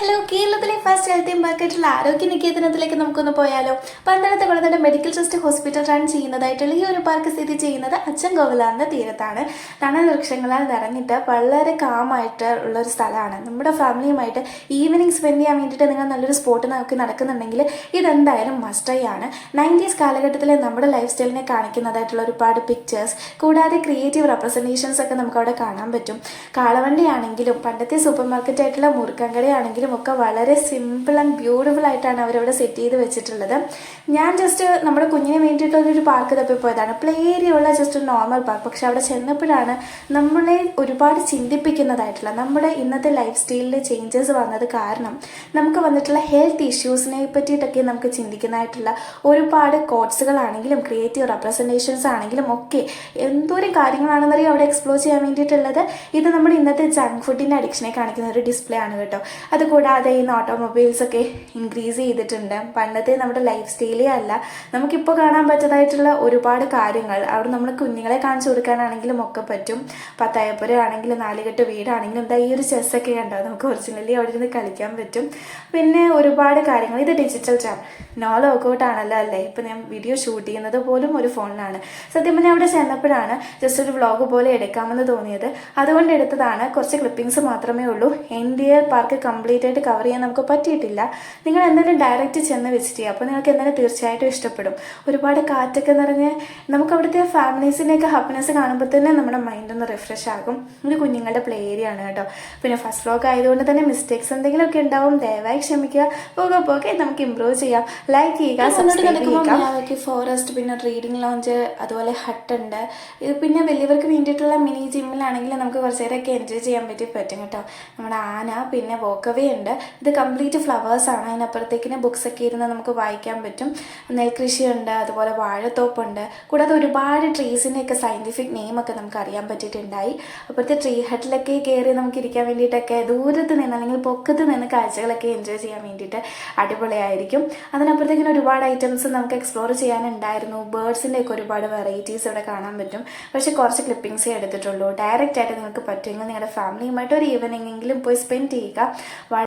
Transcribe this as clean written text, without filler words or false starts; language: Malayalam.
ഹലോ, കേരളത്തിലെ ഫസ്റ്റ് ഹെൽത്ത് മാർക്കറ്റുള്ള ആരോഗ്യ നികേതനത്തിലേക്ക് നമുക്കൊന്ന് പോയാലോ. പന്തളത്ത് Kulanada medical trust hospital run ചെയ്യുന്നതായിട്ടുള്ള ഈ ഒരു പാർക്ക് സ്ഥിതി ചെയ്യുന്നത് അച്ചൻകോവിലാറിന്റെ തീരത്താണ്. തണൽ വൃക്ഷങ്ങളാൽ നിറഞ്ഞിട്ട് വളരെ കാമായിട്ട് ഉള്ള ഒരു സ്ഥലമാണ്. നമ്മുടെ ഫാമിലിയുമായിട്ട് ഈവനിങ് സ്പെൻഡ് ചെയ്യാൻ വേണ്ടിയിട്ട് നിങ്ങൾ നല്ലൊരു സ്പോട്ട് നോക്കി നടക്കുന്നുണ്ടെങ്കിൽ ഇതെന്തായാലും മസ്റ്റൈ ആണ്. 90s കാലഘട്ടത്തിലെ നമ്മുടെ ലൈഫ് സ്റ്റൈലിനെ കാണിക്കുന്നതായിട്ടുള്ള ഒരുപാട് പിക്ചേഴ്സ്, കൂടാതെ ക്രിയേറ്റീവ് റെപ്രസെൻറ്റേഷൻസ് ഒക്കെ നമുക്ക് അവിടെ കാണാൻ പറ്റും. കാളവണ്ടി ആണെങ്കിലും പണ്ടത്തെ സൂപ്പർ മാർക്കറ്റ് ആയിട്ടുള്ള മുറുക്കങ്കടയാണെങ്കിലും ഒക്കെ വളരെ സിമ്പിൾ ആൻഡ് ബ്യൂട്ടിഫുൾ ആയിട്ടാണ് അവരവിടെ സെറ്റ് ചെയ്ത് വെച്ചിട്ടുള്ളത്. ഞാൻ ജസ്റ്റ് നമ്മുടെ കുഞ്ഞിന് വേണ്ടിയിട്ടുള്ളൊരു പാർക്ക് തപ്പിപ്പോയതാണ്. പ്ലേ ഏരിയ ഉള്ള ജസ്റ്റ് ഒരു നോർമൽ പാർക്ക്. പക്ഷെ അവിടെ ചെന്നപ്പോഴാണ് നമ്മളെ ഒരുപാട് ചിന്തിപ്പിക്കുന്നതായിട്ടുള്ള നമ്മുടെ ഇന്നത്തെ ലൈഫ് സ്റ്റൈലിൽ ചേഞ്ചസ് വന്നത് കാരണം നമുക്ക് വന്നിട്ടുള്ള ഹെൽത്ത് ഇഷ്യൂസിനെ പറ്റിയിട്ടൊക്കെ നമുക്ക് ചിന്തിക്കുന്നതായിട്ടുള്ള ഒരുപാട് കോട്സുകളാണെങ്കിലും ക്രിയേറ്റീവ് റെപ്രസെൻറ്റേഷൻസ് ആണെങ്കിലും ഒക്കെ എന്തോരം കാര്യങ്ങളാണെന്നറിയാം അവിടെ എക്സ്പ്ലോർ ചെയ്യാൻ വേണ്ടിയിട്ടുള്ളത്. ഇത് നമ്മുടെ ഇന്നത്തെ ജങ്ക് ഫുഡിൻ്റെ അഡിക്ഷനെ കാണിക്കുന്ന ഒരു ഡിസ്പ്ലേ ആണ് കേട്ടോ. അതുകൂടാതെ ഇന്ന് ഓട്ടോമൊബൈൽസ് ഒക്കെ ഇൻക്രീസ് ചെയ്തിട്ടുണ്ട്. പണ്ടത്തെ നമ്മുടെ ലൈഫ് സ്റ്റൈലേ അല്ല, നമുക്കിപ്പോൾ കാണാൻ പറ്റതായിട്ടുള്ള ഒരുപാട് കാര്യങ്ങൾ അവിടെ നമ്മൾ കുഞ്ഞുങ്ങളെ കാണിച്ചു കൊടുക്കാനാണെങ്കിലും ഒക്കെ പറ്റും. പത്തായപ്പുര ആണെങ്കിലും നാലുകെട്ട് വീടാണെങ്കിലും എന്താ ഈ ഒരു ചെസ്സൊക്കെ കണ്ടോ, നമുക്ക് ഒറിജിനലി അവിടെ ഇരുന്ന് കളിക്കാൻ പറ്റും. പിന്നെ ഒരുപാട് കാര്യങ്ങൾ. ഇത് ഡിജിറ്റൽ ടാബ്, നോ ലോക്കൗട്ട് ആണല്ലോ അല്ലേ. ഇപ്പം ഞാൻ വീഡിയോ ഷൂട്ട് ചെയ്യുന്നത് പോലും ഒരു ഫോണിലാണ്. സത്യം പറഞ്ഞാൽ അവിടെ ചെന്നപ്പോഴാണ് ജസ്റ്റ് ഒരു വ്ളോഗ് പോലെ എടുക്കാമെന്ന് തോന്നിയത്. അതുകൊണ്ട് എടുത്തതാണ്. കുറച്ച് ക്ലിപ്പിങ്സ് മാത്രമേ ഉള്ളൂ. NDL പാർക്ക് കംപ്ലീറ്റ് ആയിട്ട് കവർ ചെയ്യാൻ നമുക്ക് പറ്റിയിട്ടില്ല. നിങ്ങൾ എന്തായാലും ഡയറക്റ്റ് ചെന്ന് വിസിറ്റ് ചെയ്യുക. അപ്പോൾ നിങ്ങൾക്ക് എന്തായാലും തീർച്ചയായിട്ടും ഇഷ്ടപ്പെടും. ഒരുപാട് കാറ്റൊക്കെ നിറഞ്ഞ് നമുക്ക് അവിടുത്തെ ഫാമിലീസിൻ്റെയൊക്കെ ഹാപ്പിനെസ് കാണുമ്പോൾ തന്നെ നമ്മുടെ മൈൻഡ് ഒന്ന് റിഫ്രഷ് ആകും. ഇത് കുഞ്ഞുങ്ങളുടെ പ്ലേ ഏരിയ ആണ് കേട്ടോ. പിന്നെ ഫസ്റ്റ് വ്ലോഗ് ആയതുകൊണ്ട് തന്നെ മിസ്റ്റേക്സ് എന്തെങ്കിലുമൊക്കെ ഉണ്ടാവും, ദയവായി ക്ഷമിക്കുക. പോകെ പോകെ നമുക്ക് ഇമ്പ്രൂവ് ചെയ്യാം. ലൈക്ക് ചെയ്യുക, സബ്സ്ക്രൈബ് ചെയ്യുക. ഫോറസ്റ്റ്, പിന്നെ റീഡിംഗ് ലോഞ്ച്, അതുപോലെ ഹട്ട് ഉണ്ട്. ഇത് പിന്നെ വലിയവർക്ക് വേണ്ടിയിട്ടുള്ള മിനി ജിമ്മിലാണെങ്കിൽ നമുക്ക് കുറച്ച് നേരമൊക്കെ എൻജോയ് ചെയ്യാൻ പറ്റും കേട്ടോ. നമ്മുടെ ആന, പിന്നെ വോക്കവേ ഉണ്ട്. ഇത് കംപ്ലീറ്റ് ഫ്ലവേഴ്സാണ്. അതിനപ്പുറത്തേക്കിന് ബുക്സ് ഒക്കെ ഇരുന്ന് നമുക്ക് വായിക്കാൻ പറ്റും. നെൽകൃഷിയുണ്ട്, അതുപോലെ വാഴത്തോപ്പുണ്ട്. കൂടാതെ ഒരുപാട് ട്രീസിൻ്റെയൊക്കെ സയൻറ്റിഫിക് നെയിമൊക്കെ നമുക്ക് അറിയാൻ പറ്റിയിട്ടുണ്ടായി. അപ്പോഴത്തെ ട്രീ ഹട്ടിലൊക്കെ കയറി നമുക്ക് ഇരിക്കാൻ വേണ്ടിയിട്ടൊക്കെ ദൂരത്ത് നിന്ന് അല്ലെങ്കിൽ പൊക്കത്ത് നിന്ന് കാഴ്ചകളൊക്കെ എൻജോയ് ചെയ്യാൻ വേണ്ടിയിട്ട് അടിപൊളിയായിരിക്കും. അതിനപ്പുറത്തേക്കിന് ഒരുപാട് ഐറ്റംസ് നമുക്ക് എക്സ്പ്ലോർ ചെയ്യാനുണ്ടായിരുന്നു. ബേർഡ്സിൻ്റെ ഒക്കെ ഒരുപാട് വെറൈറ്റീസ് ഇവിടെ കാണാൻ പറ്റും. പക്ഷേ കുറച്ച് ക്ലിപ്പിങ്സേ എടുത്തിട്ടുള്ളൂ. ഡയറക്റ്റ് ആയിട്ട് നിങ്ങൾക്ക് പറ്റുമെങ്കിൽ നിങ്ങളുടെ ഫാമിലിയുമായിട്ട് ഒരു ഈവനിങ്ങെങ്കിലും പോയി സ്പെൻഡ് ചെയ്യുക.